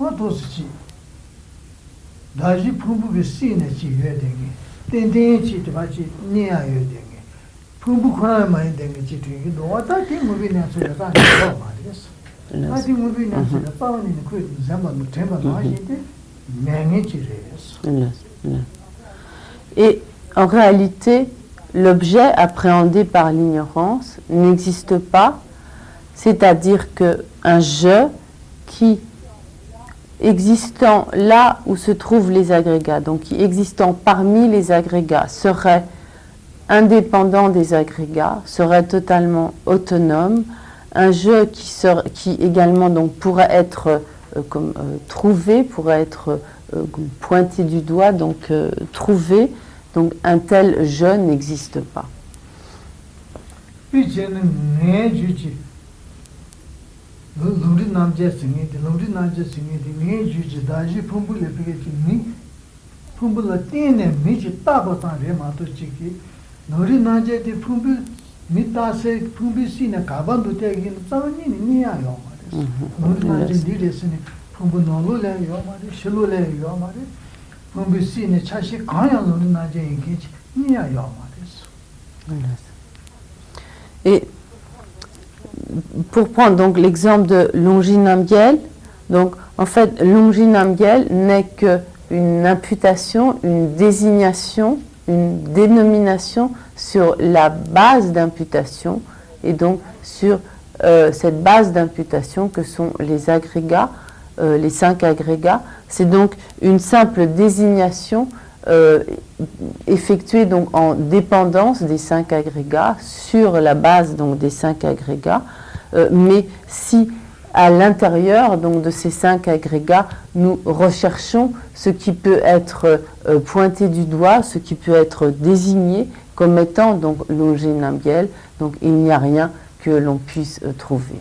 도스지 다시 풍부게 쓰이네 지게 되게 땡땡이 같이 니야요 되게 풍부 코나 많이 되게 지게 너다 팀무비냐 소리가 안 말이었어 아직 무비냐 소리가 빠오는 그 잠만 대만 하시는데 맹해지래요. Et en réalité, l'objet appréhendé par l'ignorance n'existe pas, c'est-à-dire qu'un je qui existant là où se trouvent les agrégats, donc qui existant parmi les agrégats, serait indépendant des agrégats, serait totalement autonome, un je qui également donc pourrait être trouvé, pourrait être pointé du doigt, donc trouvé, donc un tel je n'existe pas. Lungri namje singe de lungri namje singe de nge juji daji phumbu le pege chi ni phumbu la tene mi ji ta ba ta re ma to chi ki lungri namje de phumbu mi ta se phumbu si na ka ban du te gi sa ni ni ya yo ma de lungri namje di le sine phumbu no lo le yo ma de shilu le yo ma de phumbu si ne cha shi ka ya lungri namje gi chi ni ya yo ma de. Et pour prendre donc l'exemple de Longinamgyel, donc en fait Longinamgyel n'est qu'une imputation, une désignation, une dénomination sur la base d'imputation et donc sur cette base d'imputation que sont les agrégats, les 5 agrégats. C'est donc une simple désignation effectuée donc en dépendance des 5 agrégats sur la base donc des 5 agrégats, mais si à l'intérieur donc de ces 5 agrégats nous recherchons ce qui peut être pointé du doigt, ce qui peut être désigné comme étant donc Longinamgyel, donc il n'y a rien que l'on puisse trouver.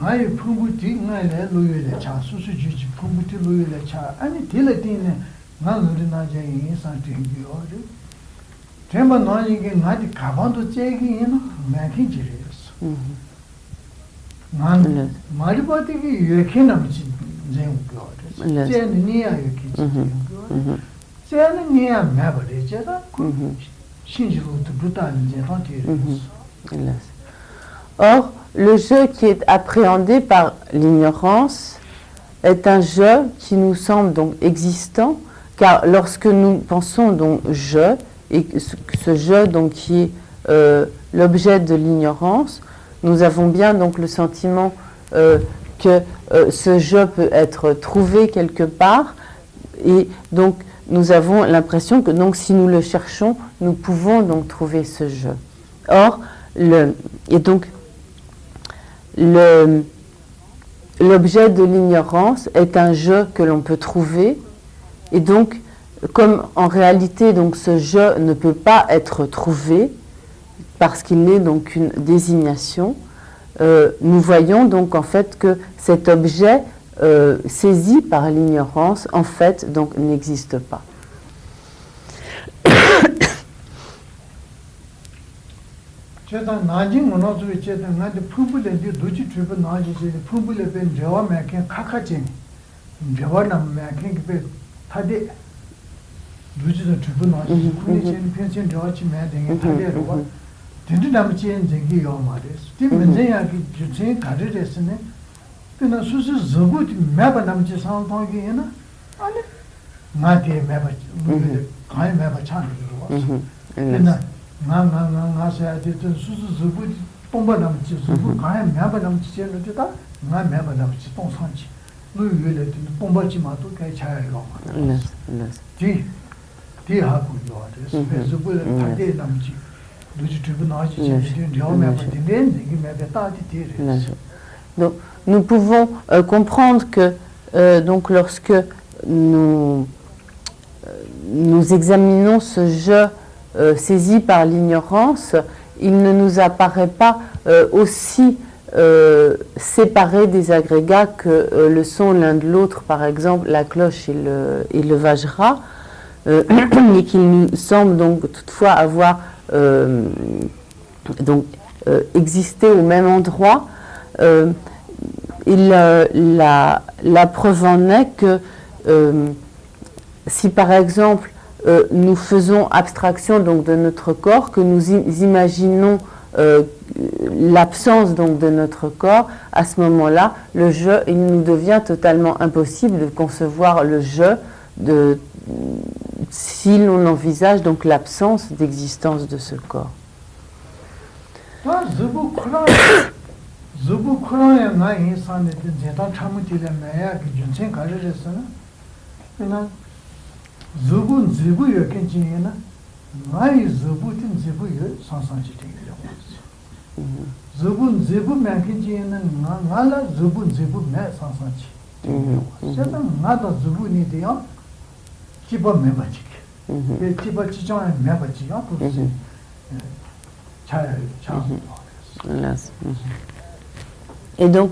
Ngai phumbuti ngai le loyo le cha su su ji phumbuti loyo le cha ani tele tine nga lori na je yin san ti gi o de temba no yi ge nga di ka ban do che gi yin ma ki ji re so man ma ri ba ti gi ye ki na mi ji je u go de je ni ya ye ki ji go je ni ya ma ba de je da ku shin ji lu tu brutal je ha ti re. Or, le je qui est appréhendé par l'ignorance est un je qui nous semble donc existant, car lorsque nous pensons donc je, et ce je donc qui est l'objet de l'ignorance, nous avons bien donc le sentiment que ce je peut être trouvé quelque part, et donc nous avons l'impression que donc si nous le cherchons, nous pouvons donc trouver ce je. Or, l'objet de l'ignorance est un je que l'on peut trouver, et donc comme en réalité donc ce je ne peut pas être trouvé parce qu'il n'est donc une désignation, nous voyons donc en fait que cet objet saisi par l'ignorance en fait donc n'existe pas. 제가 나진 문화주의 제가 나한테 풍부된데 도지 주변 나지 제 풍부를 뺀 저와 매게 카카진 저와나 매게 그 타데 도지도 주변 나지 군이 펜션 저와치 매댕에 타데로 된도 남지 저기 요 말이스 팀 문제야 그 주체 가르랬으네 그나 수수 저고디 매바 남지 상황이 해나 아니 나한테 매바 가이 매바 찬으로 그나 nga saya de su bu bomba nam chi su bu ga me ba nam chi chen de da nga me ba nam chi tong san chi lu yu le de bomba chi ma to kai cha ya lo ma ji ha ku yo de su bu le ta de nam chi du ji tu bu na chi chen de yo me ba de de me ba ta de de. Donc nous pouvons comprendre que donc lorsque nous examinons ce je saisi par l'ignorance, il ne nous apparaît pas aussi séparés des agrégats que le sont l'un de l'autre, par exemple la cloche et le vajra, et qu'il nous semble donc toutefois avoir donc exister au même endroit. La preuve en est que si par exemple nous faisons abstraction donc de notre corps, que nous imaginons l'absence donc de notre corps, à ce moment-là, le je, il nous devient totalement impossible de concevoir le je si l'on envisage donc l'absence d'existence de ce corps. Et donc,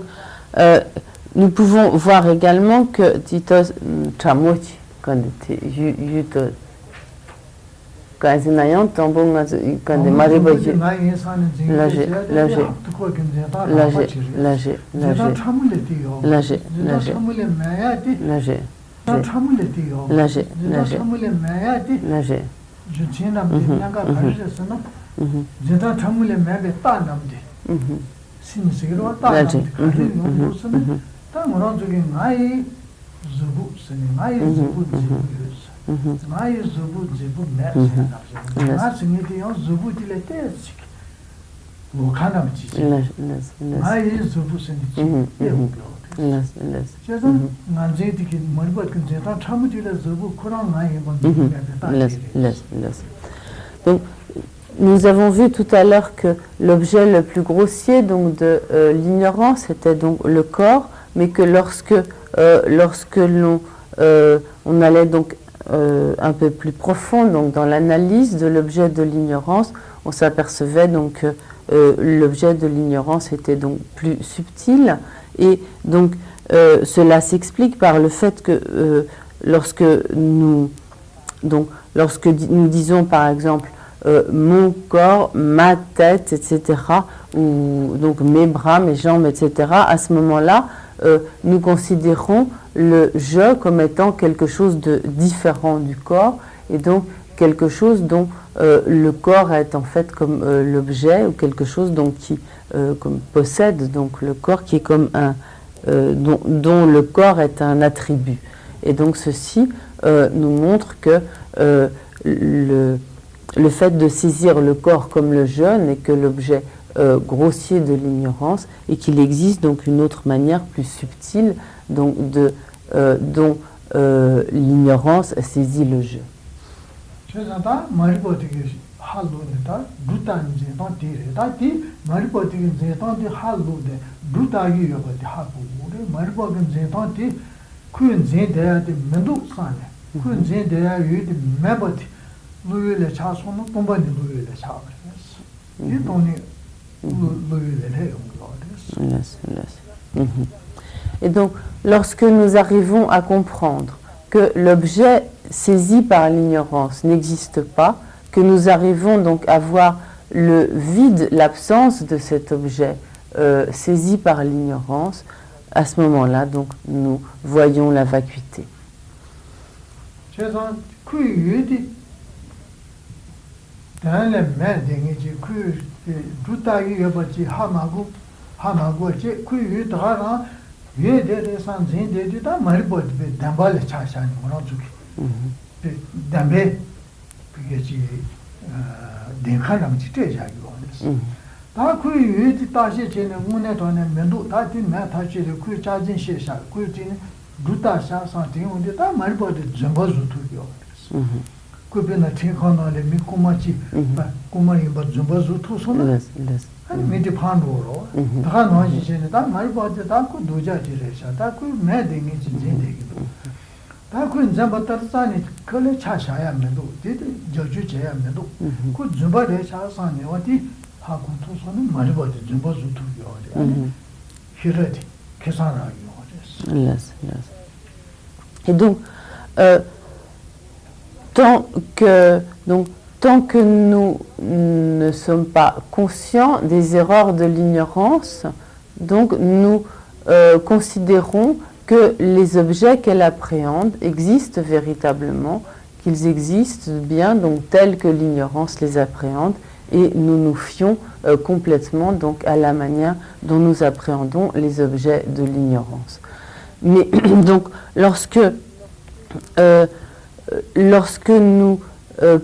nous pouvons voir également que Titos Chamochi, quand Kazinayan, Tambon, quand des maribaji, lâché, Donc, nous avons vu tout à l'heure que l'objet le plus grossier donc, de l'ignorance était donc le corps, mais que lorsque on allait donc un peu plus profond donc, dans l'analyse de l'objet de l'ignorance, on s'apercevait donc que l'objet de l'ignorance était donc plus subtil, et donc cela s'explique par le fait que lorsque nous disons par exemple mon corps, ma tête, etc., ou donc mes bras, mes jambes, etc., à ce moment-là, nous considérons le je comme étant quelque chose de différent du corps, et donc quelque chose dont le corps est en fait comme l'objet, ou quelque chose donc, qui comme possède donc le corps, qui est comme dont le corps est un attribut. Et donc ceci nous montre que le fait de saisir le corps comme le je n'est que l'objet grossier de l'ignorance, et qu'il existe donc une autre manière plus subtile donc dont l'ignorance saisit le je. Et donc, lorsque nous arrivons à comprendre que l'objet saisi par l'ignorance n'existe pas, que nous arrivons donc à voir le vide, l'absence de cet objet saisi par l'ignorance, à ce moment-là, donc, nous voyons la vacuité. Et donc, tant que donc, tant que nous ne sommes pas conscients des erreurs de l'ignorance, donc nous considérons que les objets qu'elle appréhende existent véritablement, qu'ils existent bien, donc tels que l'ignorance les appréhende, et nous nous fions complètement donc à la manière dont nous appréhendons les objets de l'ignorance. Mais donc lorsque nous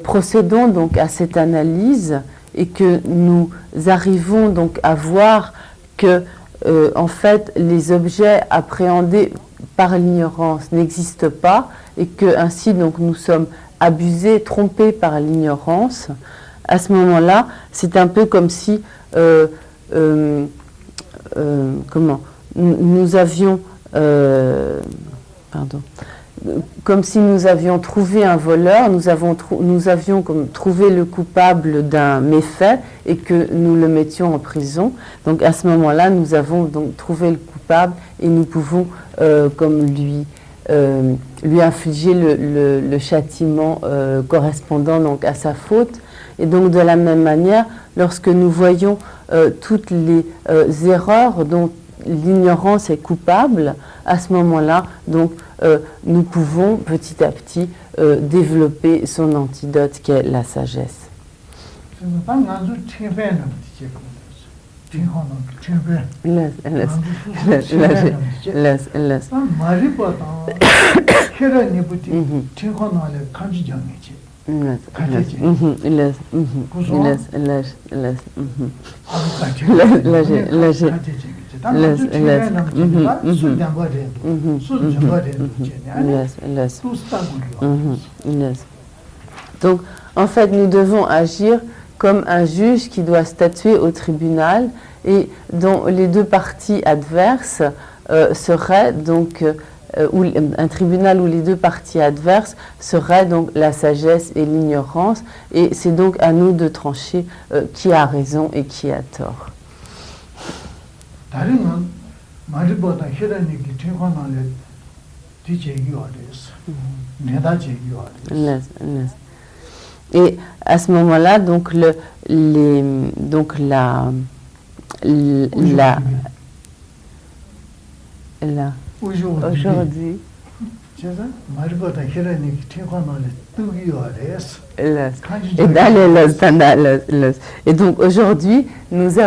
procédons donc à cette analyse et que nous arrivons donc à voir que en fait les objets appréhendés par l'ignorance n'existent pas et que ainsi donc nous sommes abusés, trompés par l'ignorance, à ce moment-là, c'est un peu comme si nous avions comme si nous avions trouvé un voleur, nous avions comme trouvé le coupable d'un méfait et que nous le mettions en prison. Donc à ce moment-là, nous avons donc trouvé le coupable et nous pouvons comme lui infliger le châtiment correspondant donc à sa faute. Et donc de la même manière, lorsque nous voyons toutes les erreurs dont l'ignorance est coupable, à ce moment-là, donc nous pouvons petit à petit développer son antidote qui est la sagesse. Donc, en fait, nous devons agir comme un juge qui doit statuer au tribunal et dont les deux parties adverses seraient donc un tribunal où les deux parties adverses seraient donc la sagesse et l'ignorance, et c'est donc à nous de trancher qui a raison et qui a tort. Et à ce moment-là, donc aujourd'hui, et donc aujourd'hui, nous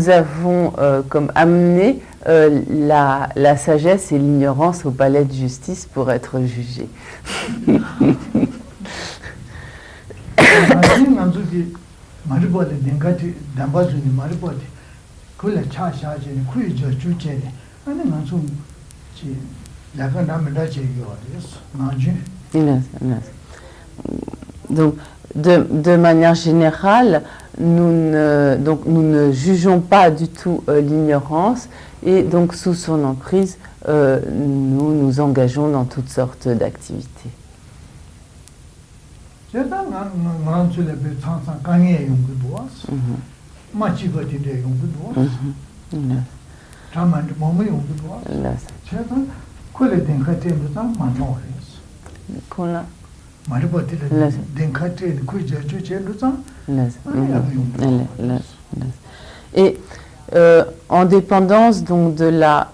avons comme amené la sagesse et l'ignorance au palais de justice pour être jugés. Donc, de manière générale, nous ne jugeons pas du tout l'ignorance et donc sous son emprise, nous nous engageons dans toutes sortes d'activités. Et en dépendance donc de la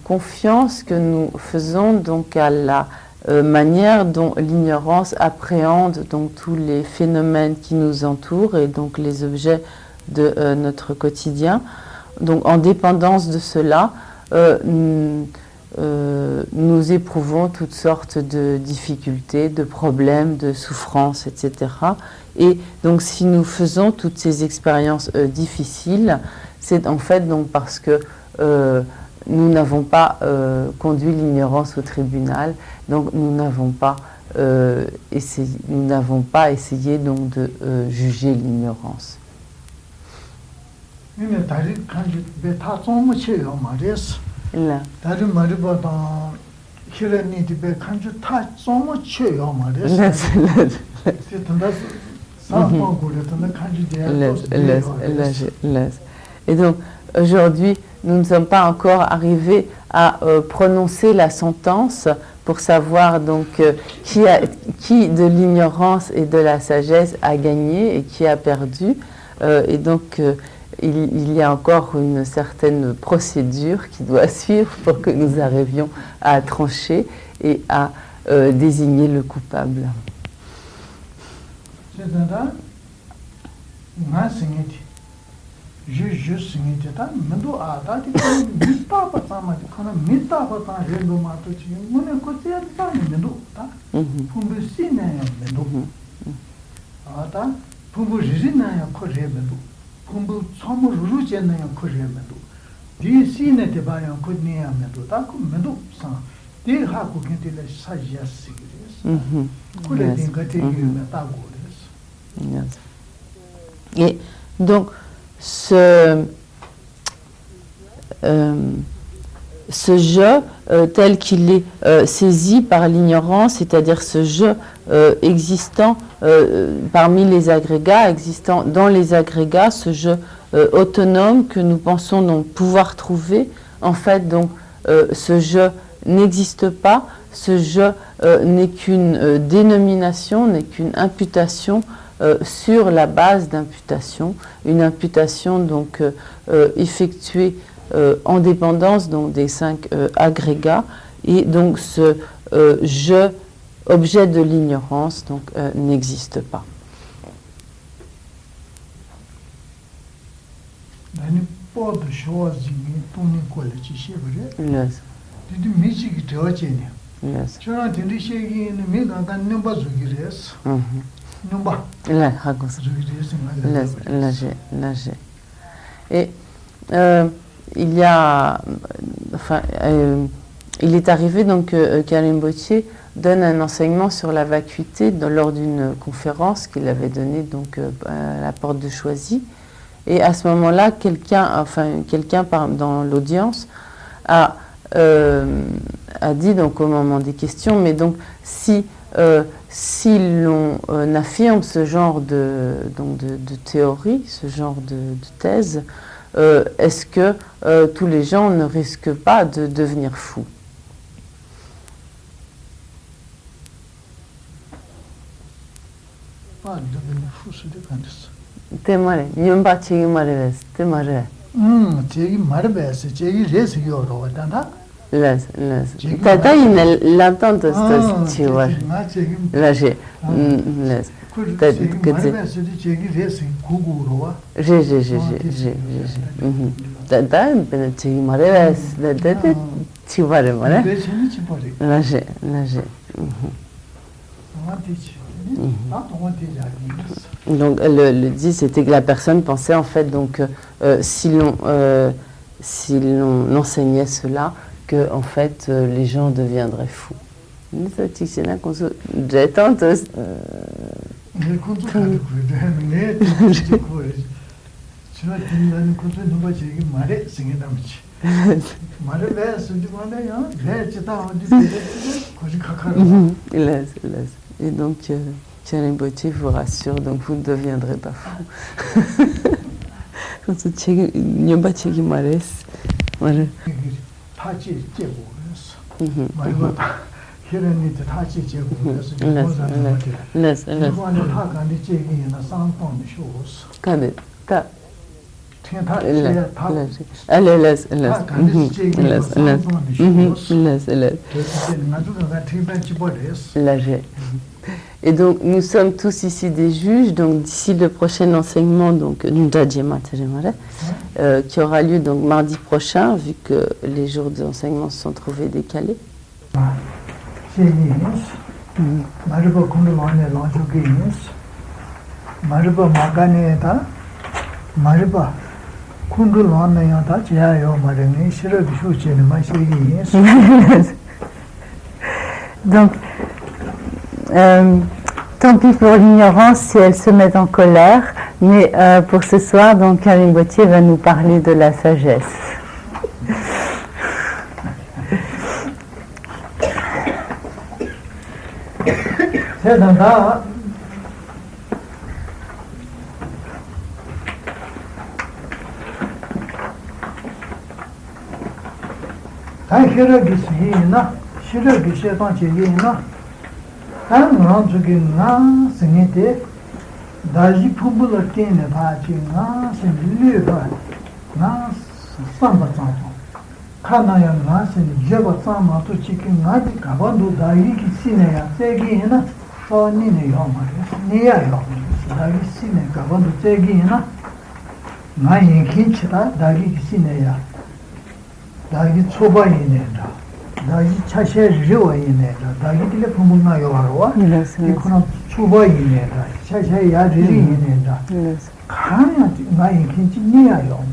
confiance que nous faisons donc à la manière dont l'ignorance appréhende donc tous les phénomènes qui nous entourent et donc les objets de notre quotidien. Donc en dépendance de cela, nous éprouvons toutes sortes de difficultés, de problèmes, de souffrances, etc. Et donc si nous faisons toutes ces expériences difficiles, c'est en fait donc parce que nous n'avons pas conduit l'ignorance au tribunal, donc nous n'avons pas essayé donc de juger l'ignorance. Là. Et donc, aujourd'hui, nous ne sommes pas encore arrivés à prononcer la sentence pour savoir donc qui de l'ignorance et de la sagesse a gagné et qui a perdu. Et donc, il y a encore une certaine procédure qui doit suivre pour que nous arrivions à trancher et à désigner le coupable. Et donc, ce jeu tel qu'il est saisi par l'ignorance, c'est-à-dire ce jeu existant parmi les agrégats, existant dans les agrégats, ce jeu autonome que nous pensons donc pouvoir trouver, en fait, donc, ce jeu n'existe pas, ce jeu n'est qu'une dénomination, n'est qu'une imputation sur la base d'imputation, une imputation donc effectuée en dépendance donc, des 5 agrégats, et donc ce jeu, objet de l'ignorance, donc n'existe pas. Yes. Yes. Et il y a, enfin, il est arrivé donc que Rinpoché donne un enseignement sur la vacuité lors d'une conférence qu'il avait donnée donc à la porte de Choisy. Et à ce moment-là, quelqu'un dans l'audience a dit donc au moment des questions, mais donc si l'on affirme ce genre de théorie, ce genre de thèse, est-ce que tous les gens ne risquent pas de devenir fous? Temare, nyomba chegi mareves, temare. Chegi mareves, chegi res yoro danda. Les. Tata il l'entend de ce chiwa. Là j'ai les. Tata ben chegi mareves, tata chiwa mare. Là j'ai. Donc le dit c'était que la personne pensait en fait donc si l'on enseignait cela que en fait les gens deviendraient fous. Et donc Rinpoché vous rassure, donc vous ne deviendrez pas fou. Et donc nous sommes tous ici des juges, donc d'ici le prochain enseignement, donc qui aura lieu donc mardi prochain, vu que les jours d'enseignement se sont trouvés décalés. Donc, tant pis pour l'ignorance si elle se met en colère, mais pour ce soir, donc Rinpoché va nous parler de la sagesse. 다 히라기 시나 시라기 시단 제기나 다 노란주기 나 생이데 다지 푸불을 깨네 바지나 생리가 나 삼바자죠 카나야 나신 제가 삼아도 지금 나디 가반도 다이기 시네야 세기나 소니네 요마레 니야요 다이기 시네 가반도 세기나 나이 긴치다 다이기 시네야 다이기 초바이네다 다이기 차셰 리오이네다 다이기 딜레 부문나 요하로와 이코나 초바이네다 차셰 야리이네다 가냐 나이 긴치 니야요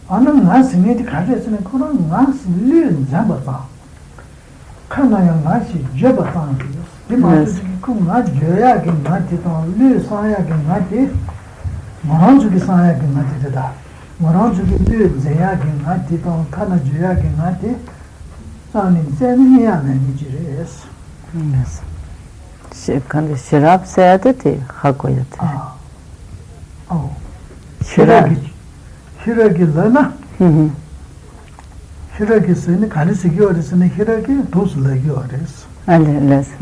아는 나스 네디 가르치는 그런 나스 리 잡아봐 카나야 나시 잡아봐 이 말이 그 나줘야게 나한테도 리 사야게 나한테 뭐라주기 사야게 나한테다 뭐라주기 리 제야게 나한테도 카나 줘야게 나한테 사는 세미야는 이지레스 quand Shirab sayadati hakoyati 히라기라나 히라기 쓰는 가르치기 어렸으니 히라기 도스라기 어렸어. Allez, laissez.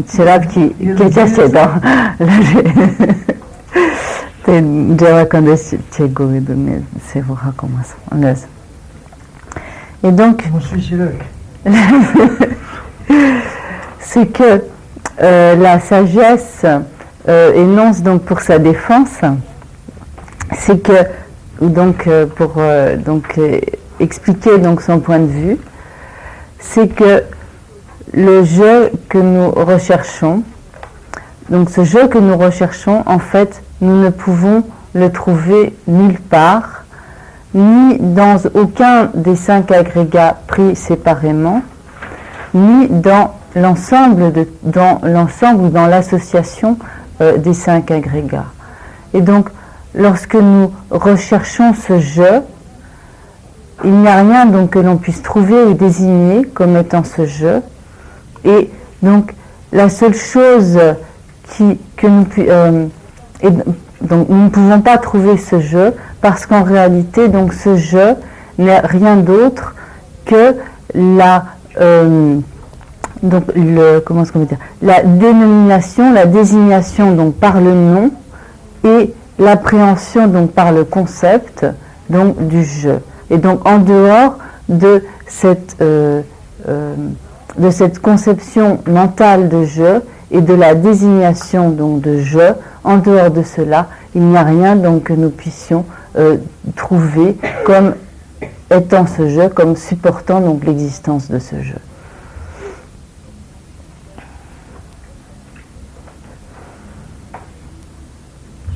Shirab qui est assez dans. Déjà, quand c'est goûté, c'est vous recommence. On laisse. Et donc, c'est que la sagesse énonce donc pour sa défense, c'est que donc pour expliquer donc son point de vue, c'est que le jeu que nous recherchons, donc ce jeu que nous recherchons, en fait, nous ne pouvons le trouver nulle part, ni dans aucun des 5 agrégats pris séparément, ni dans l'ensemble ou dans l'association des 5 agrégats. Et donc, lorsque nous recherchons ce jeu, il n'y a rien donc que l'on puisse trouver ou désigner comme étant ce jeu. Et donc, la seule chose donc nous ne pouvons pas trouver ce jeu parce qu'en réalité, donc ce jeu n'est rien d'autre que la la dénomination, la désignation donc par le nom et l'appréhension donc par le concept donc du jeu. Et donc en dehors de cette conception mentale de jeu et de la désignation donc de jeu, en dehors de cela, il n'y a rien donc que nous puissions trouver comme étant ce jeu, comme supportant donc l'existence de ce jeu.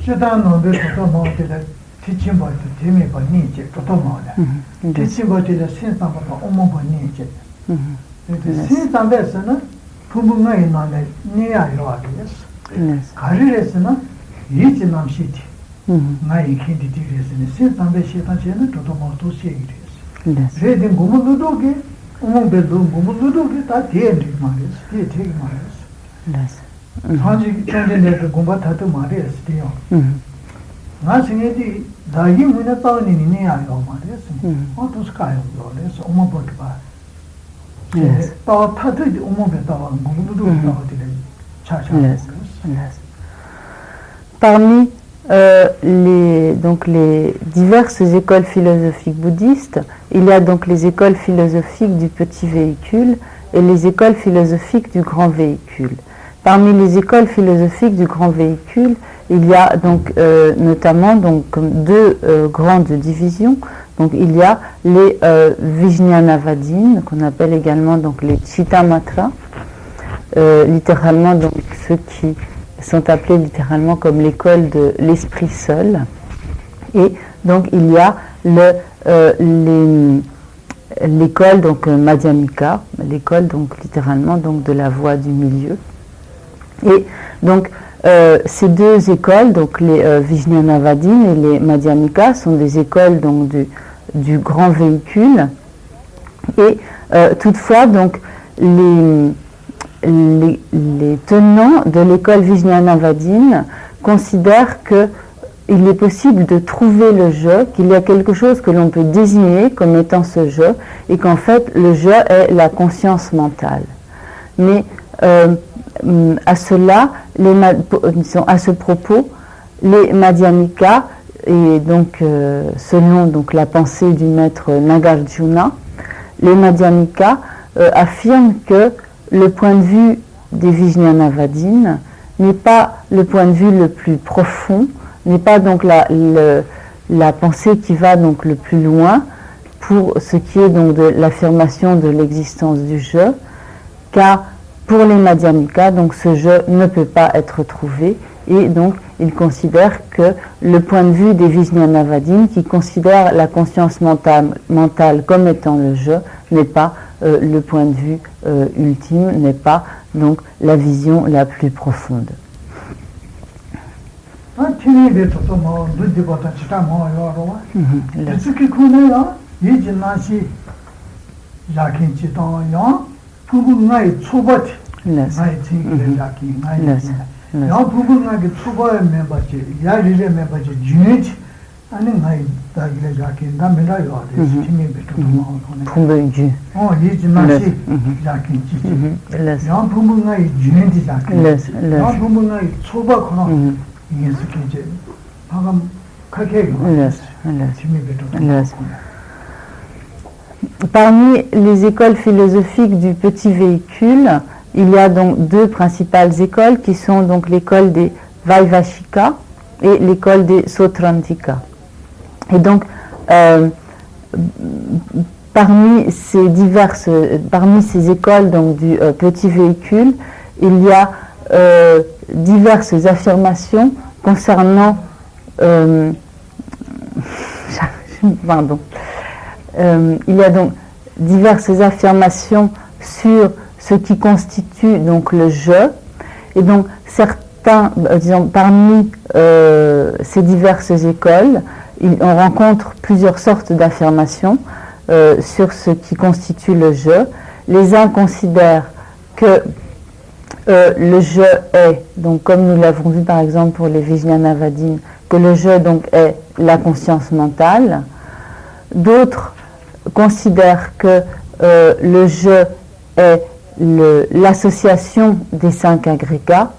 시단노데 도토모데라 티침바도 데메바 니제 도토모데 티침바데라 신상바도 오모바 니제 신상베스나 부분가 있나네 니야요아데스 가리레스나 이치남시티 나이 킨디티레스네 신상베 시타체나 도토모도 시기레스 레딘 고모도도게 오모베도 고모도도게 다 데엔디 마레스 데테기 마레스 한지 전전에 공부 다도 말이었어. 나 생애디 다기 문에 따오니 니야요 말이었어. 어떻게 가요? 그래서 엄마 보기 봐. 또 타도 엄마가 또 공부도 하거든. 차차. Parmi les diverses écoles philosophiques bouddhistes, il y a donc les écoles philosophiques du petit véhicule et les écoles philosophiques du grand véhicule. Parmi les écoles philosophiques du grand véhicule, il y a donc notamment donc deux grandes divisions. Donc il y a les Vijñanavadins, qu'on appelle également donc les Chittamatra, littéralement donc ceux qui sont appelés littéralement comme l'école de l'esprit seul. Et donc il y a l'école donc Madhyamika, l'école donc littéralement donc de la voie du milieu. Et donc ces deux écoles, donc les Vijñanavadins et les Madhyamika, sont des écoles donc du grand véhicule. Et toutefois, donc les tenants de l'école Vijñanavadine considèrent que il est possible de trouver le je, qu'il y a quelque chose que l'on peut désigner comme étant ce je, et qu'en fait le je est la conscience mentale. Mais à cela, à ce propos, les Madhyamika, et donc selon donc, la pensée du maître Nagarjuna, les Madhyamika affirment que le point de vue des Vijñanavadins n'est pas le point de vue le plus profond, n'est pas donc la pensée qui va donc le plus loin pour ce qui est donc de l'affirmation de l'existence du je, car pour les Madhyamika, donc ce je ne peut pas être trouvé, et donc ils considèrent que le point de vue des Vijñanavadins, qui considèrent la conscience mentale comme étant le je, n'est pas le point de vue ultime, n'est pas donc la vision la plus profonde. Parmi les écoles philosophiques du petit véhicule, il y a donc deux principales écoles qui sont donc l'école des Vaivashika et l'école des Sautrantika. Et donc, parmi ces écoles donc, du petit véhicule, il y a diverses affirmations concernant il y a donc diverses affirmations sur ce qui constitue donc le je, et donc disons, parmi ces diverses écoles, on rencontre plusieurs sortes d'affirmations sur ce qui constitue le je. Les uns considèrent que le je est, donc comme nous l'avons vu par exemple pour les Vijñanavadins, que le je donc est la conscience mentale. D'autres considèrent que le je est l'association des 5 agrégats.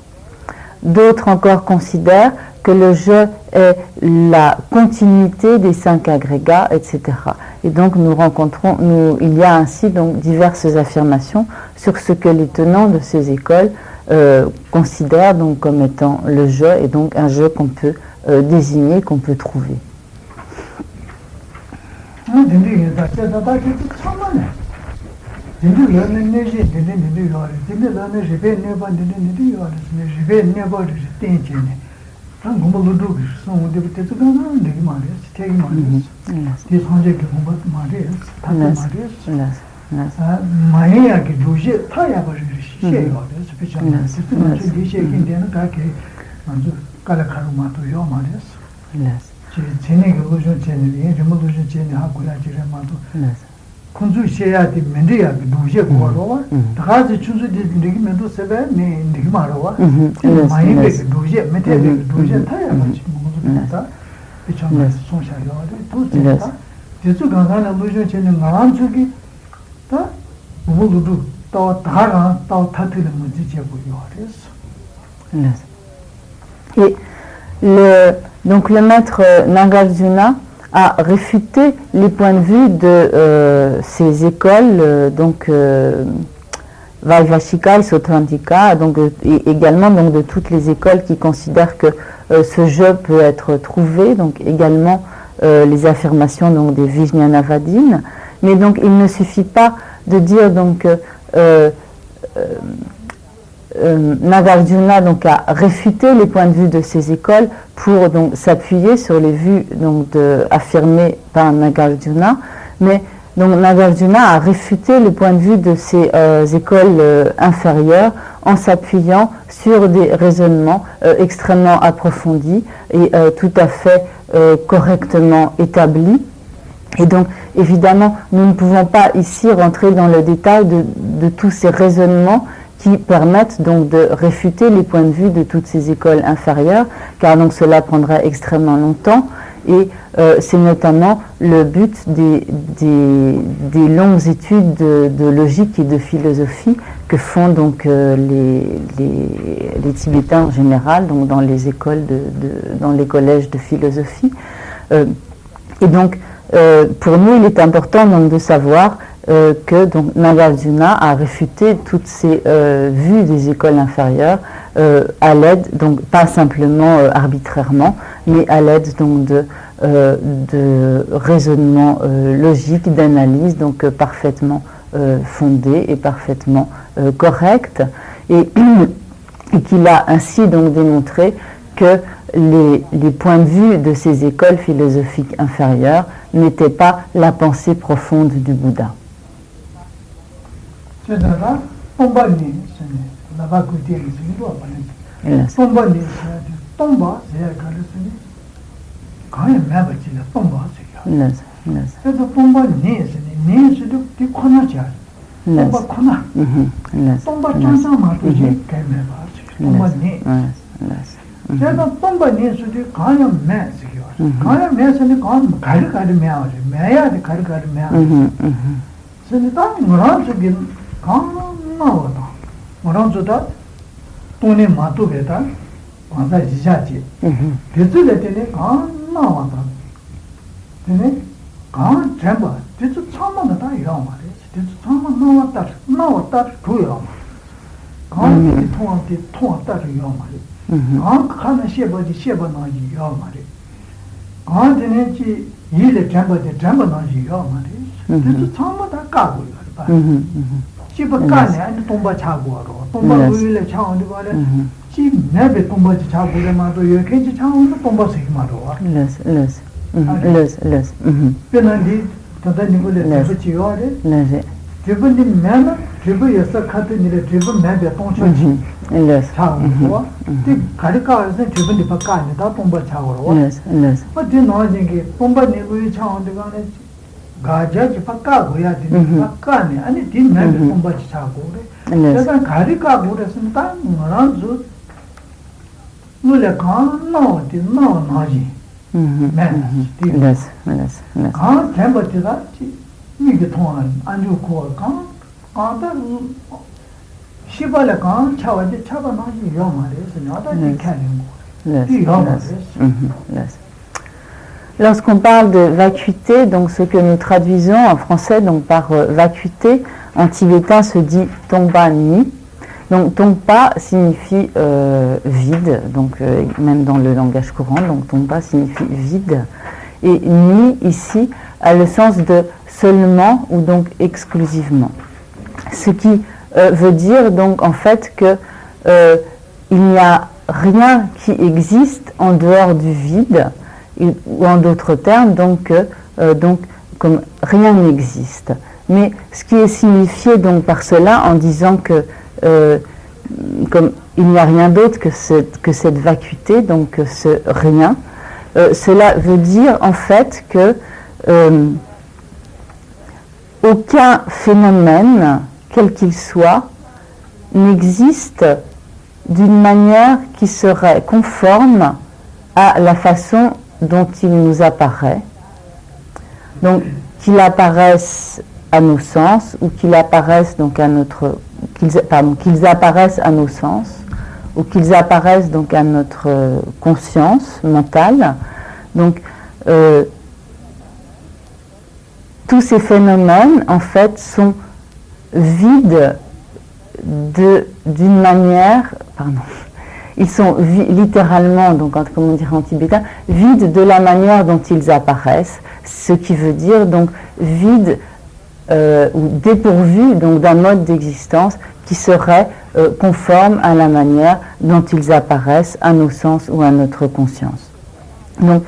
D'autres encore considèrent que le je est la continuité des 5 agrégats, etc. Et donc il y a ainsi donc diverses affirmations sur ce que les tenants de ces écoles considèrent donc comme étant le je, et donc un je qu'on peut désigner, qu'on peut trouver. kunzu sheya di mende ya duje ko ro ta ji chunzu di ndigi mendo sebe ne ndigi ma ro mai be duje mete be duje ta ya ma chi mu ta e chama son sha yo de tu ta de zu ga ga na lu jo chen na ran chu gi ta mu lu du ta ta ra ta ta ti le mu ji je bu yo et donc le maître Nagarjuna a réfuté les points de vue de ces écoles, donc Vaivashika et Sautrantika, donc et également donc de toutes les écoles qui considèrent que ce je peut être trouvé, donc également les affirmations donc des Vijñanavadins. Mais donc il ne suffit pas de dire donc Nagarjuna donc a réfuté les points de vue de ces écoles pour donc s'appuyer sur les vues donc affirmées par Nagarjuna, mais donc Nagarjuna a réfuté le point de vue de ces écoles inférieures en s'appuyant sur des raisonnements extrêmement approfondis et tout à fait correctement établis. Et donc, évidemment, nous ne pouvons pas ici rentrer dans le détail de tous ces raisonnements qui permettent donc de réfuter les points de vue de toutes ces écoles inférieures, car donc cela prendrait extrêmement longtemps. Et c'est notamment le but des longues études de logique et de philosophie que font donc les Tibétains en général, donc dans les écoles, dans les collèges de philosophie. Et donc, pour nous, il est important donc de savoir que donc Nagarjuna a réfuté toutes ces vues des écoles inférieures à l'aide, donc pas simplement arbitrairement, mais à l'aide donc de raisonnement logique, d'analyse, donc parfaitement fondé et parfaitement correct, et qu'il a ainsi donc démontré que les points de vue de ces écoles philosophiques inférieures n'étaient pas la pensée profonde du Bouddha. Yes. Lorsqu'on parle de vacuité, donc ce que nous traduisons en français donc par vacuité, en tibétain se dit tongpa ni. Donc tongpa signifie vide, donc même dans le langage courant, donc tongpa signifie vide. Et ni ici a le sens de seulement ou donc exclusivement. Ce qui veut dire donc en fait que il n'y a rien qui existe en dehors du vide, ou en d'autres termes, donc comme rien n'existe. Mais ce qui est signifié donc par cela en disant que comme il n'y a rien d'autre que cette vacuité, donc ce rien, cela veut dire en fait que aucun phénomène, quel qu'il soit, n'existe d'une manière qui serait conforme à la façon dont il nous apparaît. Donc, qu'il apparaisse à nos sens ou qu'il apparaisse donc à notre qu'ils apparaissent à nos sens ou qu'ils apparaissent donc à notre conscience mentale. Donc tous ces phénomènes en fait sont vides d'une manière, ils sont littéralement, donc comme on dirait en tibétain, vides de la manière dont ils apparaissent, ce qui veut dire donc vide ou dépourvu donc d'un mode d'existence qui serait conforme à la manière dont ils apparaissent à nos sens ou à notre conscience. Donc,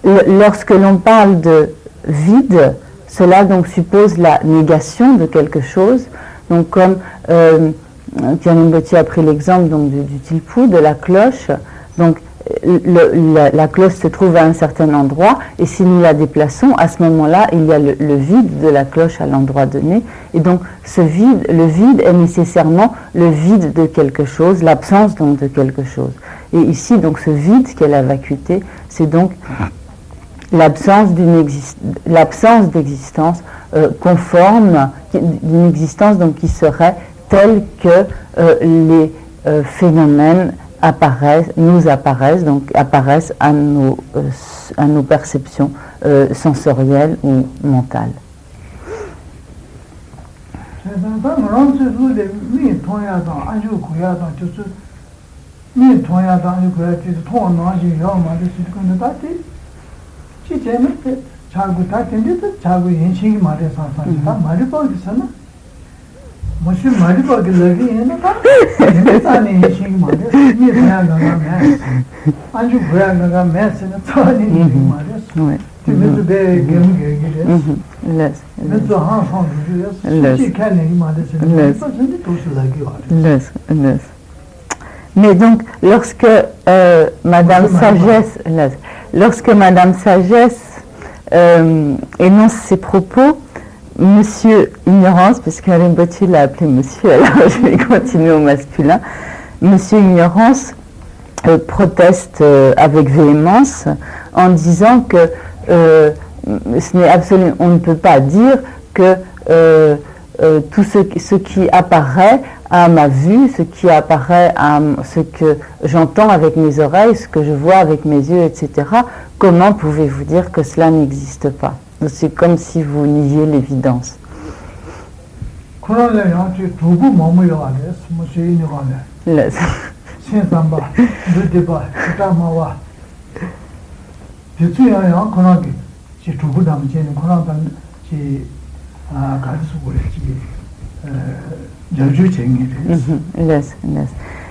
lorsque l'on parle de vide, cela donc suppose la négation de quelque chose. Donc, comme Kyanyambochi a pris l'exemple donc du tilpu, de la cloche. Donc, la cloche se trouve à un certain endroit, et si nous la déplaçons, à ce moment-là, il y a le vide de la cloche à l'endroit donné, et donc le vide est nécessairement le vide de quelque chose, l'absence donc de quelque chose. Et ici, donc, ce vide qu'est la vacuité, c'est donc l'absence d'existence conforme, d'une existence donc qui serait telle que les phénomènes nous apparaissent à nos perceptions sensorielles ou mentales. 무슨 말이 거기라기 얘는 다 아니 신경 말이야. 이게 그냥 아주 그냥 매스는 처리 말이야. 그래서 내 경계기래. 그래서 항상 그래서 시간이 말이야. 무슨 도시라기 와. Mais donc, lorsque Madame Sagesse énonce ses propos, Monsieur Ignorance, puisque Alain Bottier l'a appelé Monsieur, alors je vais continuer au masculin. Monsieur Ignorance proteste avec véhémence en disant que ce n'est absolument, on ne peut pas dire que tout ce qui apparaît à ma vue, ce qui apparaît à ce que j'entends avec mes oreilles, ce que je vois avec mes yeux, etc. Comment pouvez-vous dire que cela n'existe pas? C'est comme si vous niez l'évidence.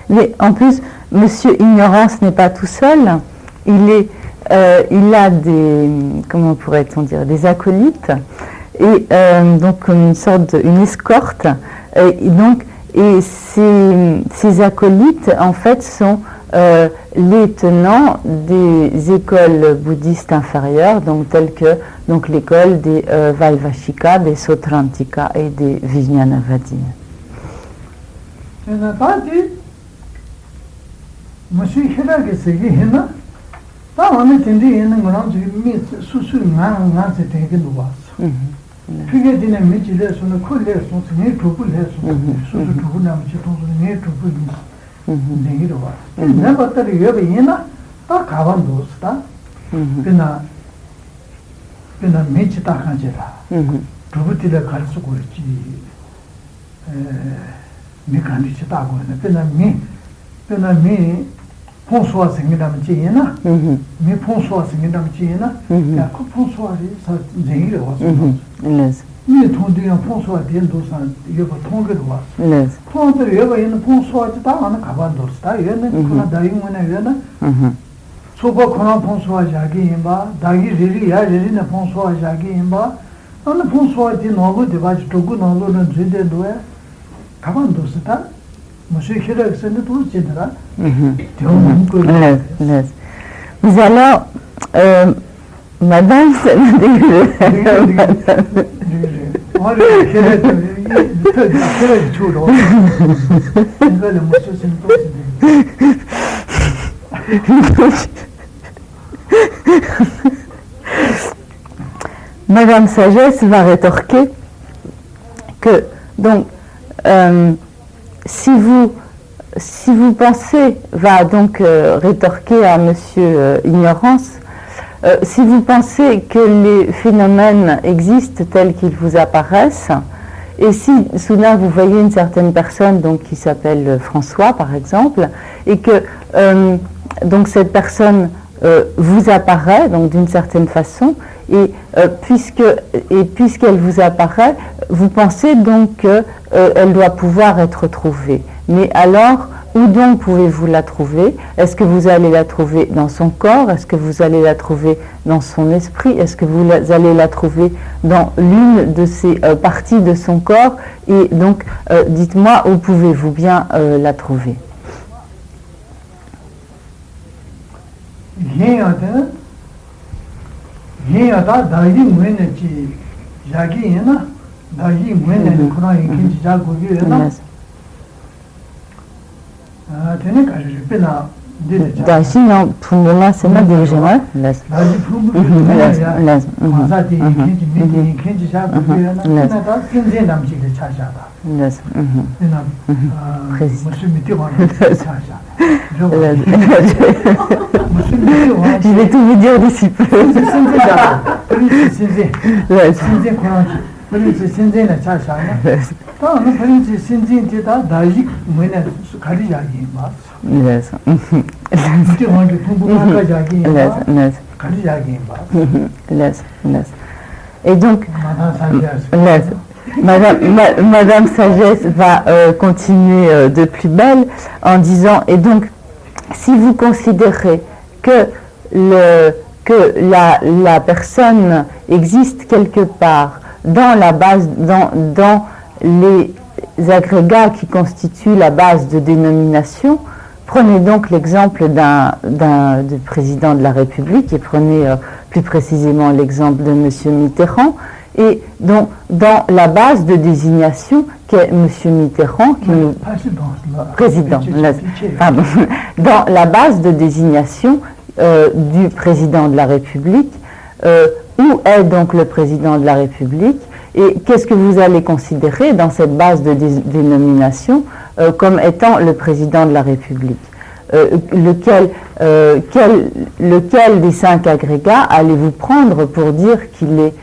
Mais en plus, Monsieur Ignorance n'est pas tout seul. Il a des, comment pourrait-on dire, des acolytes, et donc une escorte, et ces acolytes en fait sont les tenants des écoles bouddhistes inférieures, donc telles que l'école des Vaivashika, des Sautrantika et des Vijnanavadin. 다음에 된디 있는 거랑 지금 수수만 되게 놓았어. 그게 되네 미지에서는 콜레서 네 두불해서 수수 두불남 지통서 네 두불 내기로 와. 내가 봤더니 여기 있나? 다 가방 놓었다. 그나 미치 딱 하지라. 두불들에 갈 수 있지. 미간이 지다고 하네. 그나 미 폰소와 생긴다면 지이나? 미 폰소와 생긴다면 지이나? 야, 그 폰소와리 사 내기로 왔어. 미 돈들이랑 폰소와 된도산 이거 통계로 왔어. 폰들 여가 있는 폰소와지 다 하나 가반도스다. 얘는 그나 다잉문에 얘는 소바 그나 폰소와 자기 임바 다기 리리야 리리나 폰소와 자기 임바 어느 폰소와지 너무 대바지 두고 너는 제대로에 가반도스다. Mais alors, Madame, Madame Sagesse va rétorquer que, donc, si vous pensez, va donc rétorquer à Monsieur Ignorance, si vous pensez que les phénomènes existent tels qu'ils vous apparaissent, et si soudain vous voyez une certaine personne donc, qui s'appelle François par exemple, et que donc cette personne vous apparaît donc d'une certaine façon, et puisqu'elle vous apparaît, vous pensez donc qu'elle doit pouvoir être trouvée. Mais alors, où donc pouvez-vous la trouver? Est-ce que vous allez la trouver dans son corps? Est-ce que vous allez la trouver dans son esprit? Est-ce que vous allez la trouver dans l'une de ces parties de son corps? Et donc, dites-moi, où pouvez-vous bien la trouver? da daji mwene chi yagi yana daji mwene kuna kinchi jago yana tene ka ripena daji non pumula sema dirigema las daji pumula mazati kinchi jago yana tene da kinze namchi de chashada las je vais tout vous dire d'ici peu. Et donc, Madame Sagesse va continuer de plus belle en disant, et donc, si vous considérez que la personne existe quelque part dans la base, dans les agrégats qui constituent la base de dénomination, prenez donc l'exemple du président de la République et prenez plus précisément l'exemple de M. Mitterrand. Et donc, dans la base de désignation qu'est M. Mitterrand, qui nous président, pardon, dans la base de désignation du président de la République, où est donc le président de la République et qu'est-ce que vous allez considérer dans cette base de dénomination comme étant le président de la République? Lequel des 5 agrégats allez-vous prendre pour dire qu'il est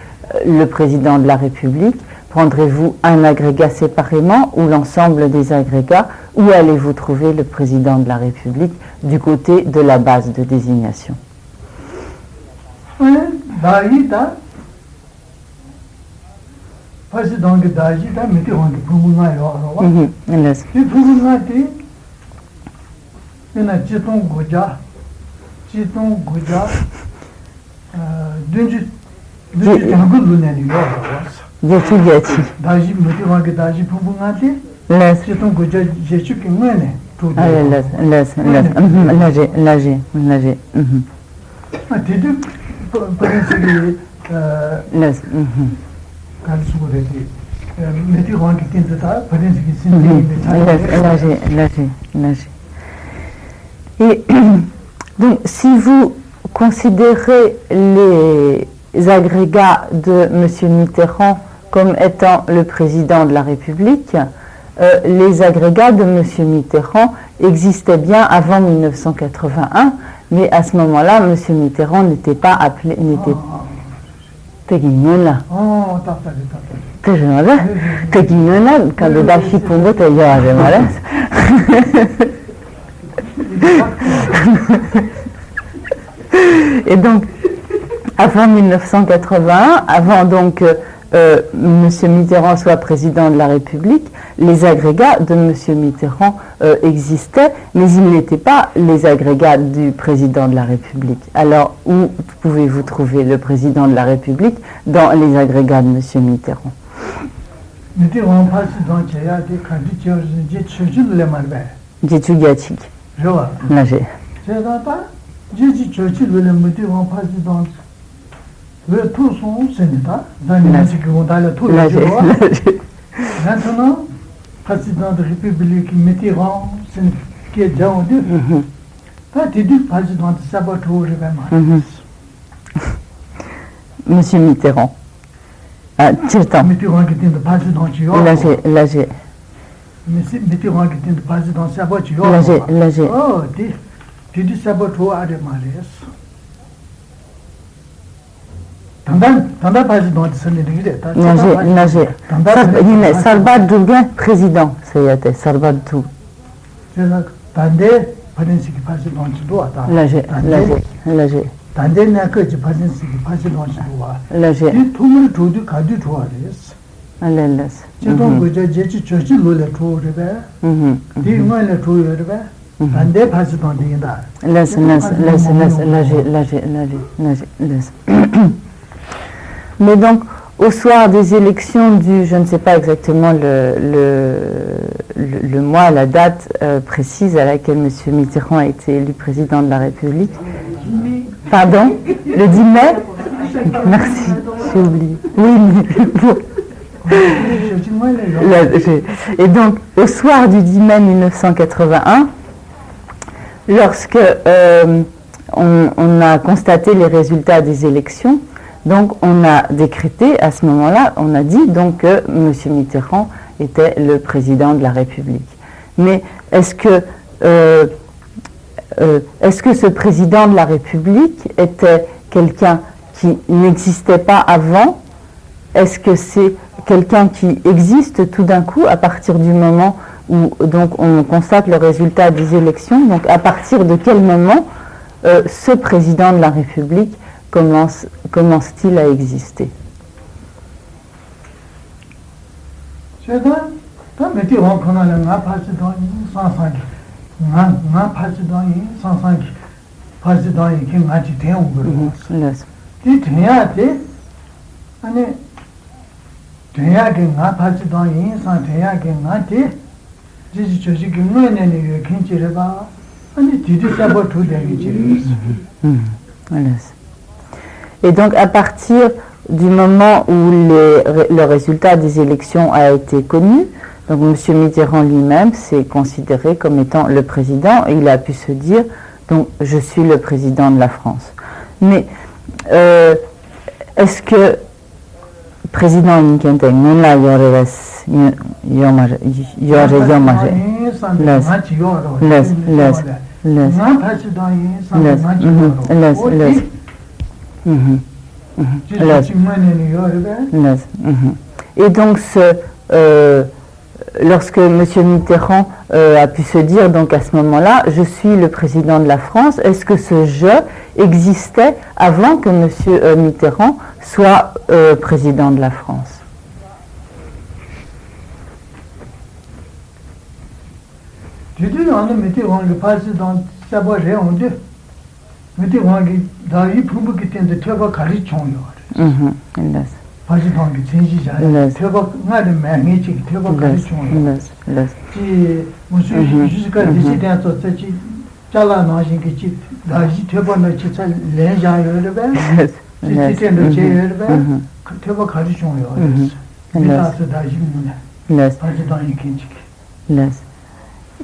le président de la République? Prendrez-vous un agrégat séparément ou l'ensemble des agrégats? Où allez-vous trouver le président de la République du côté de la base de désignation? Et donc, si vous considérez les agrégats de M. Mitterrand comme étant le président de la République, les agrégats de M. Mitterrand existaient bien avant 1981, mais à ce moment-là, M. Mitterrand n'était pas appelé, Et donc, avant 1981, avant donc M. Mitterrand soit président de la République, les agrégats de M. Mitterrand existaient, mais ils n'étaient pas les agrégats du président de la République. Alors, où pouvez-vous trouver le président de la République dans les agrégats de M. Mitterrand? Mitterrand président qui a été candidat le malbé. Djetougatik. Je vois. Là, j'ai. C'est ça, j'ai Churchill le Mitterrand président. Le tout son sénateur, dans les qui vont dans le tout le jour. Maintenant, président de la République Mitterrand, qui est déjà en deux. Tu dis président de Sabato, je vais mal. Monsieur Mitterrand. Ah, Mitterrand qui était le président du Là, j'ai. Mitterrand qui était le président de Sabato. Là, j'ai. Oh, tu dis Sabato à des malaises. Tanda président de Sénégal. Nagé. Sarbat Dougan, président, c'est Sarbat Dou. Tandé, président de Doua. Nagé. Tandé n'a que du président de Doua. Nagé. Tout le monde tout du cas du toit. Allez. C'est donc que j'ai Churchill le tour de verre. Dis-moi le tour de verre. Tandé président d'Inda. Laisse. Mais donc, au soir des élections du, je ne sais pas exactement le mois, la date précise à laquelle M. Mitterrand a été élu président de la République. Pardon, le 10 mai. Merci, j'ai oublié. Oui, et donc, au soir du 10 mai 1981, lorsque on a constaté les résultats des élections, donc on a décrété à ce moment-là, on a dit donc que M. Mitterrand était le président de la République. Mais est-ce que ce président de la République était quelqu'un qui n'existait pas avant? Est-ce que c'est quelqu'un qui existe tout d'un coup à partir du moment où donc, on constate le résultat des élections? Donc à partir de quel moment ce président de la République commence-t-il à exister? Et donc à partir du moment où le résultat des élections a été connu, donc M. Mitterrand lui-même s'est considéré comme étant le président et il a pu se dire donc je suis le président de la France. Mais est-ce que président Nkenteng non la yoreres yomare et donc lorsque M. Mitterrand a pu se dire donc à ce moment-là je suis le président de la France, est-ce que ce je existait avant que M. Mitterrand soit président de la France?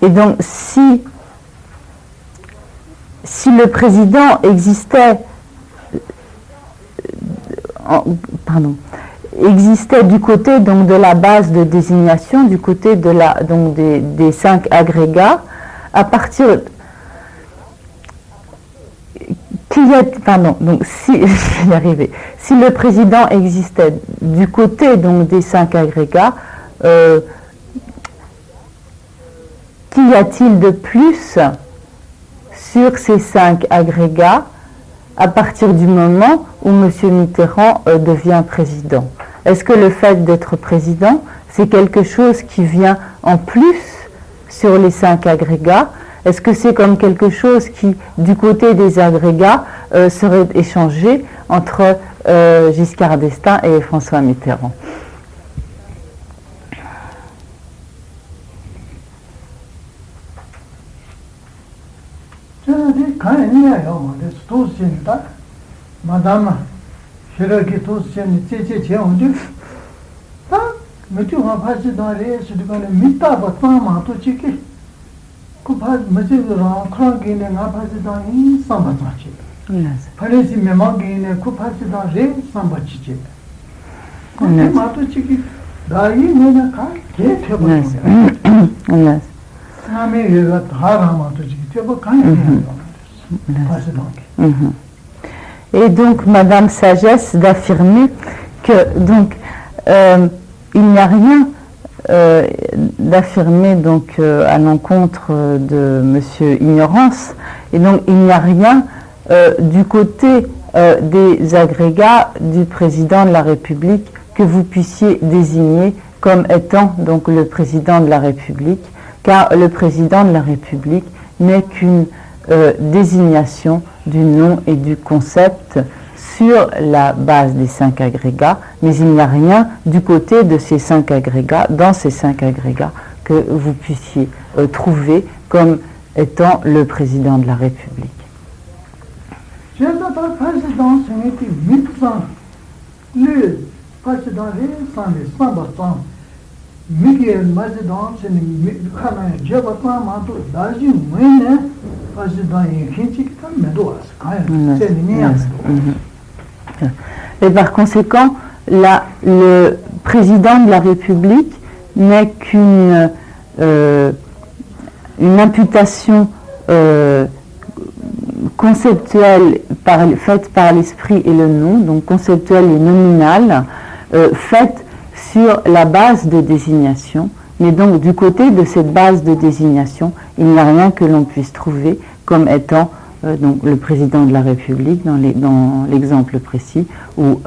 Et donc si le président existait existait du côté donc de la base de désignation, du côté de donc des 5 agrégats, à partir donc si je vais y arriver, si le président existait du côté donc des 5 agrégats, qu'y a-t-il de plus sur ces 5 agrégats à partir du moment où M. Mitterrand devient président? Est-ce que le fait d'être président, c'est quelque chose qui vient en plus sur les 5 agrégats? Est-ce que c'est comme quelque chose qui, du côté des agrégats, serait échangé entre Giscard d'Estaing et François Mitterrand? Madame, je le quitte aussi, c'est mais tu vas passer dans les c'est de mita batama to chiki ko pas monsieur ran krangine na passer dans une sambachi paresi me mangine ko passer dans les sambachi ko ma to chiki dai ne ka ke thebo yes ame yega dhara ma to chiki thebo kan passer dans. Et donc Madame Sagesse d'affirmer que donc il n'y a rien d'affirmer donc à l'encontre de Monsieur Ignorance, et donc il n'y a rien du côté des agrégats du président de la République que vous puissiez désigner comme étant donc le président de la République, car le président de la République n'est qu'une désignation du nom et du concept sur la base des 5 agrégats, mais il n'y a rien du côté de ces 5 agrégats, dans ces 5 agrégats, que vous puissiez trouver comme étant le président de la République. Je ne 다 président 생각이 밑상 le président les sans Miguel président c'est quand j'ai pas manto daji moine président et qui quand me doit c'est Et par conséquent, le président de la République n'est qu'une une imputation conceptuelle faite par l'esprit et le nom, donc conceptuelle et nominale, faite sur la base de désignation. Mais donc du côté de cette base de désignation, il n'y a rien que l'on puisse trouver comme étant donc le président de la République dans l'exemple précis, ou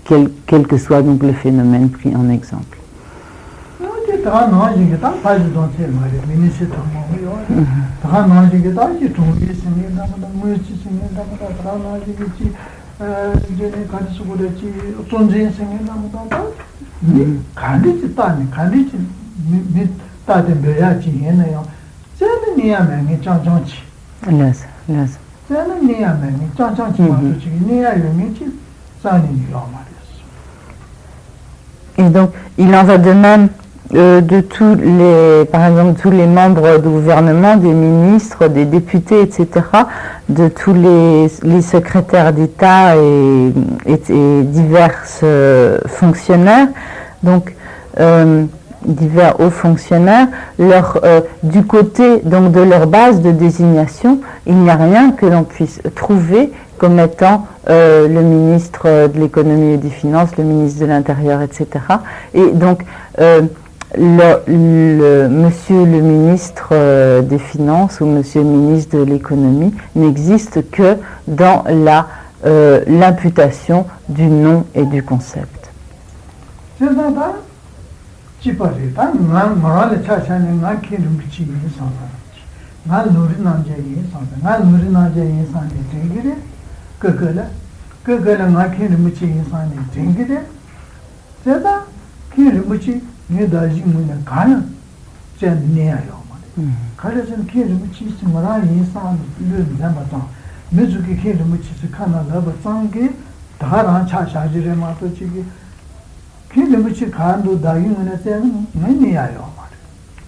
quel que soit donc le phénomène pris en exemple. Et donc, il en va de même de tous les, par exemple, tous les membres du gouvernement, des ministres, des députés, etc., de tous les secrétaires d'État et divers fonctionnaires, donc divers hauts fonctionnaires, du côté donc de leur base de désignation, il n'y a rien que l'on puisse trouver comme étant le ministre de l'économie et des finances, le ministre de l'Intérieur, etc. Et donc, monsieur le ministre des Finances ou monsieur le ministre de l'économie n'existe que dans l'imputation du nom et du concept. ne daji mune kana chen ne yo ma kare chen ke mu chi si mara yin sa lu na ba ta me zu ke mu chi si kana la ba sang ge da ra cha sha ji re ma to chi ke mu chi kan do da yin ne chen ne ya yo ma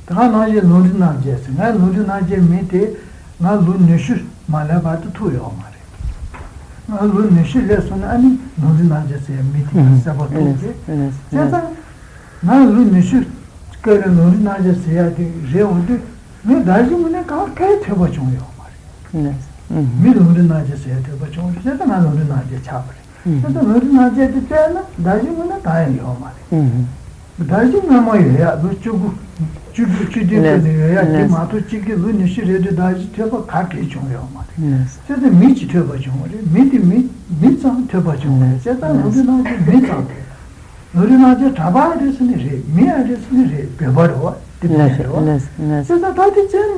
da na je lu na je se na lu na je me te na lu ne shu ma la ba tu yo ma na lu ne shu le so na ani lu na je se me te sa ba to मैं लू निश्चित कर नूरी ना जैसे याद जे होते मैं दाजी मुझे कहा क्या थे बच्चों ये हमारे मैं नूरी ना जैसे याद बच्चों ये तो ना नूरी ना जैसे छाप रहे तो नूरी ना जैसे क्या ना दाजी मुझे ताए ये हमारे दाजी ना मैं यार बच्चों को चुड़ी करने यार कि मातो चिके लू निश्चित रेड दाजी थे पर खाके चुं ये हमारे तो मीच थे बच्चों ये मीच थे बच्चों ये तो नूरी ना जैसे मीच 우리나라에 잡아야겠으니 미야겠으니 배버려 c'est ça toi tu tiens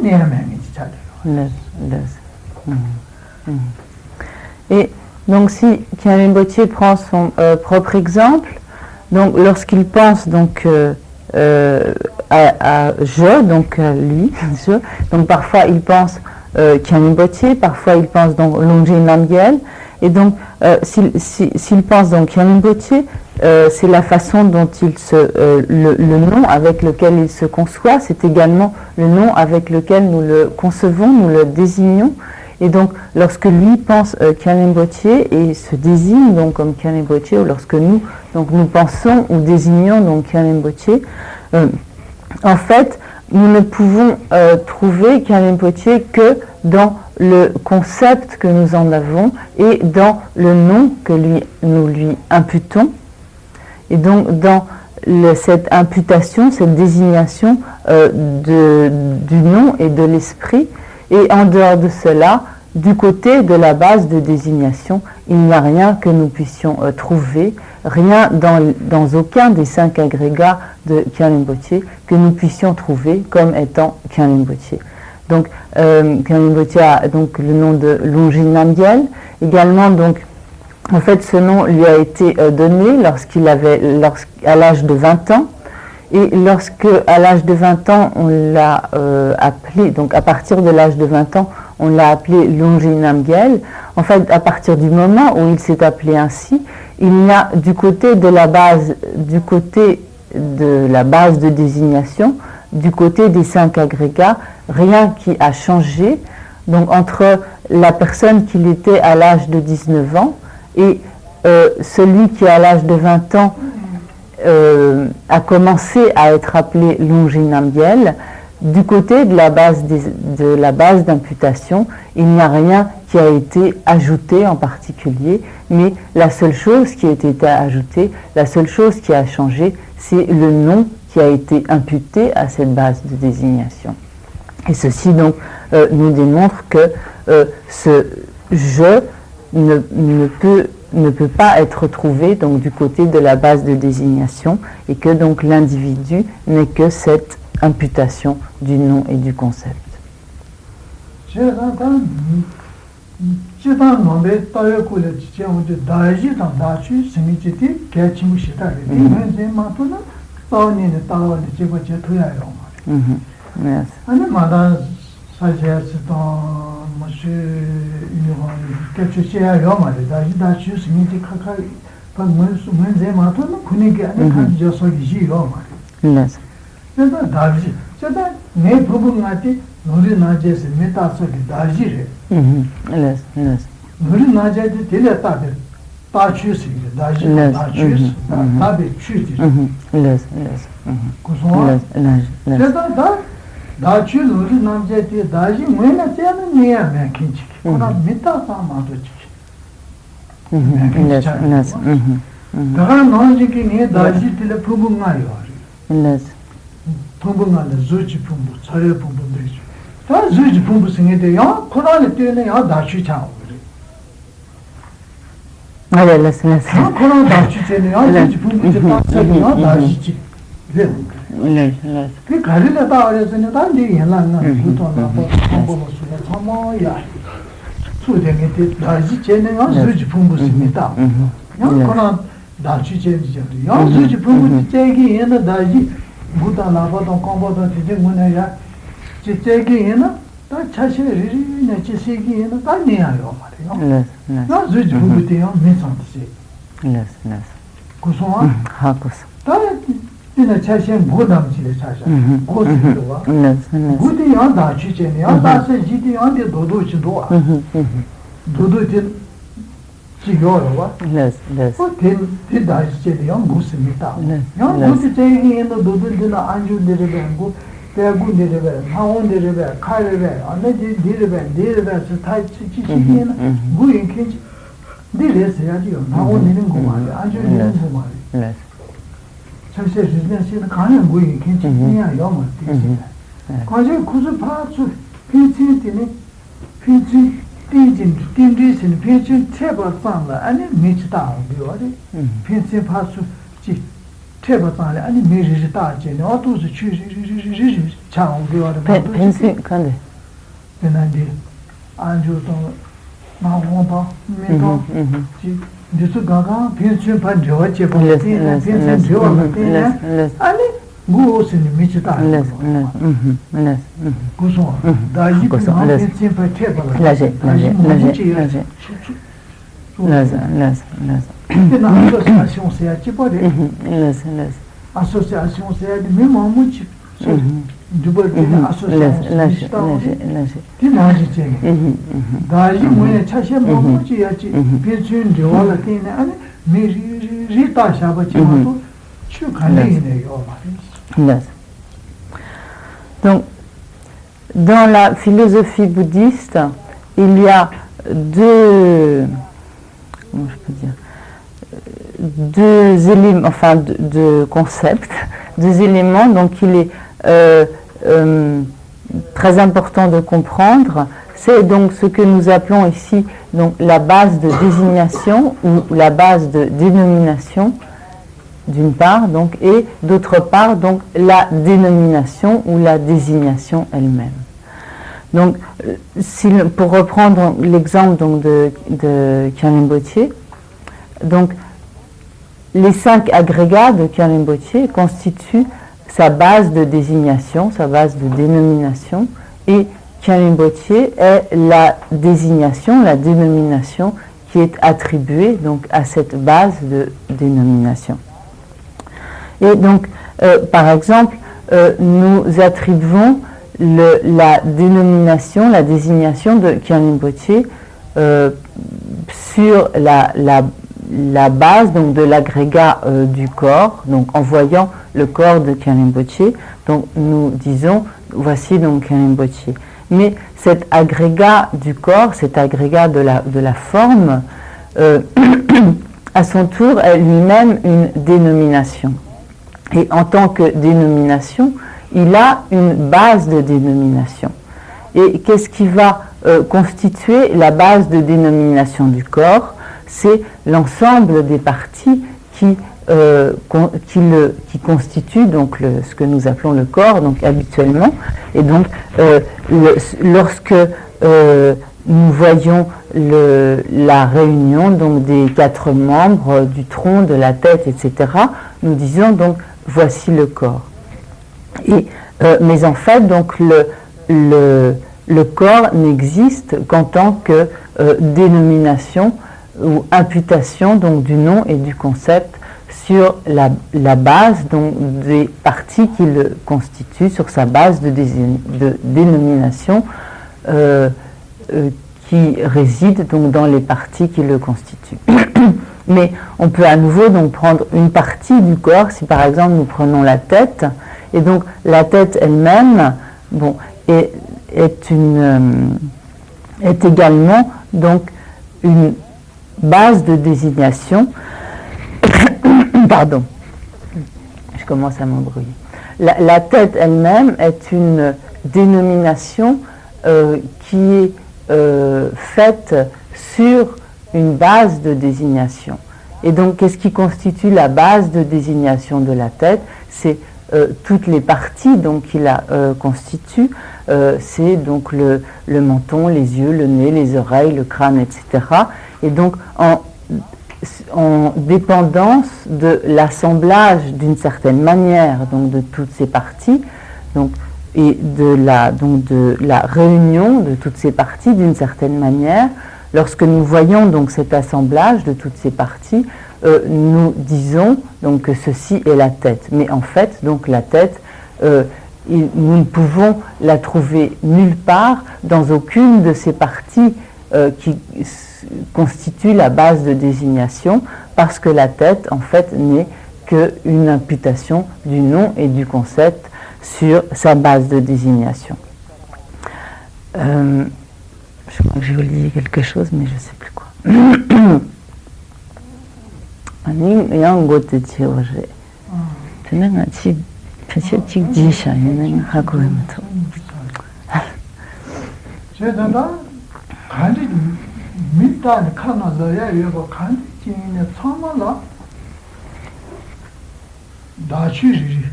Et donc si Kian Rinpoche prend son propre exemple, donc lorsqu'il pense donc à je, donc lui, je, donc parfois il pense Kian Rinpoche, parfois il pense donc Longchen Namgyel, et donc s'il pense donc Kian Rinpoche, c'est la façon dont le nom avec lequel il se conçoit, c'est également le nom avec lequel nous le concevons, nous le désignons. Et donc, lorsque lui pense Kian Rinpoche et se désigne donc comme Kian Rinpoche, ou lorsque nous pensons ou désignons donc Kian Rinpoche, en fait, nous ne pouvons trouver Kian Rinpoche que dans le concept que nous en avons et dans le nom que nous lui imputons. Et donc, dans cette imputation, cette désignation du nom et de l'esprit, et en dehors de cela, du côté de la base de désignation, il n'y a rien que nous puissions trouver, rien dans aucun des 5 agrégats de Kian Rinpoche que nous puissions trouver comme étant Kian Rinpoche. Donc, Kian Rinpoche a donc le nom de Longchen Namgyel, également donc. En fait, ce nom lui a été donné à l'âge de 20 ans, Et lorsque, à l'âge de 20 ans, on l'a appelé, donc à partir de l'âge de 20 ans, on l'a appelé Longé Namgyel, en fait, à partir du moment où il s'est appelé ainsi, il n'y a du côté de la base de désignation, du côté des 5 agrégats, rien qui a changé. Donc entre la personne qu'il était à l'âge de 19 ans et celui qui à l'âge de 20 ans a commencé à être appelé Longé Namgyel, du côté de la base d'imputation, il n'y a rien qui a été ajouté en particulier, mais la seule chose qui a été ajoutée, la seule chose qui a changé, c'est le nom qui a été imputé à cette base de désignation. Et ceci donc nous démontre que ce je ne peut pas être trouvé donc du côté de la base de désignation et que donc l'individu n'est que cette imputation du nom et du concept. Yes. Yes. Donc, dans la philosophie bouddhiste, il y a deux éléments, enfin deux concepts, deux éléments. Donc, il est très important de comprendre. C'est donc ce que nous appelons ici donc la base de désignation ou la base de dénomination, d'une part, donc, et d'autre part, donc, la dénomination ou la désignation elle-même. Donc, pour reprendre l'exemple donc, de Khyalen Rinpoché, donc, les 5 agrégats de Khyalen Rinpoché constituent sa base de désignation, sa base de dénomination, et Khyalme Botche est la désignation, la dénomination qui est attribuée donc à cette base de dénomination. Et donc, par exemple, nous attribuons la dénomination, la désignation de Khyalme Botche sur la base donc de l'agrégat du corps, donc en voyant le corps de Khyalme Botche, donc nous disons voici donc Khyalme Botche. Mais cet agrégat du corps, cet agrégat de la forme, à son tour est lui-même une dénomination. Et en tant que dénomination, il a une base de dénomination. Et qu'est-ce qui va constituer la base de dénomination du corps? C'est l'ensemble des parties qui constituent donc ce que nous appelons le corps, donc habituellement. Et donc, lorsque nous voyons la réunion donc des 4 membres du tronc, de la tête, etc., nous disons donc voici le corps. Mais en fait, donc le corps n'existe qu'en tant que dénomination ou imputation donc du nom et du concept sur la base donc des parties qui le constituent, sur sa base de dénomination qui réside donc dans les parties qui le constituent. Mais on peut à nouveau donc prendre une partie du corps, si par exemple nous prenons la tête, et donc la tête elle-même, bon, est également donc une base de désignation. Pardon, je commence à m'embrouiller. La tête elle-même est une dénomination qui est faite sur une base de désignation. Et donc, qu'est-ce qui constitue la base de désignation de la tête? C'est toutes les parties donc, qui la constituent. C'est donc le menton, les yeux, le nez, les oreilles, le crâne, etc. Et donc, en dépendance de l'assemblage d'une certaine manière donc, de toutes ces parties, donc, et de la réunion de toutes ces parties d'une certaine manière, lorsque nous voyons donc cet assemblage de toutes ces parties, nous disons donc que ceci est la tête. Mais en fait, donc la tête, nous ne pouvons la trouver nulle part dans aucune de ces parties qui constituent la base de désignation, parce que la tête, en fait, n'est qu'une imputation du nom et du concept sur sa base de désignation. Je crois que j'ai oublié quelque chose, mais je ne sais plus quoi. 아니, 이런 것도 지워제. 저는 아직 표시직 지시하는 하고 있면서. 제가 간지 밑단 칸나서야 이거 간지네 참말라 다치지.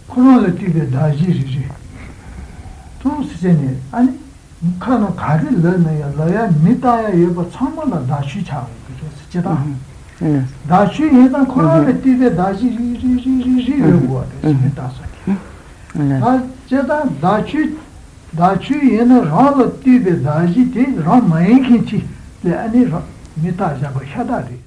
코로나 때에 다지지. 또 쓰네. 아니 칸나 가를 넣어야 밑다야 이거 참말라 다치 차고 그래서 제가 다시 일단 코로나 때에 다시 이러고 왔어요. 아, 제가 다시 얘는 라로 때에 다시 때 라마에 кин치. 아니 미타 잡아 샤다리.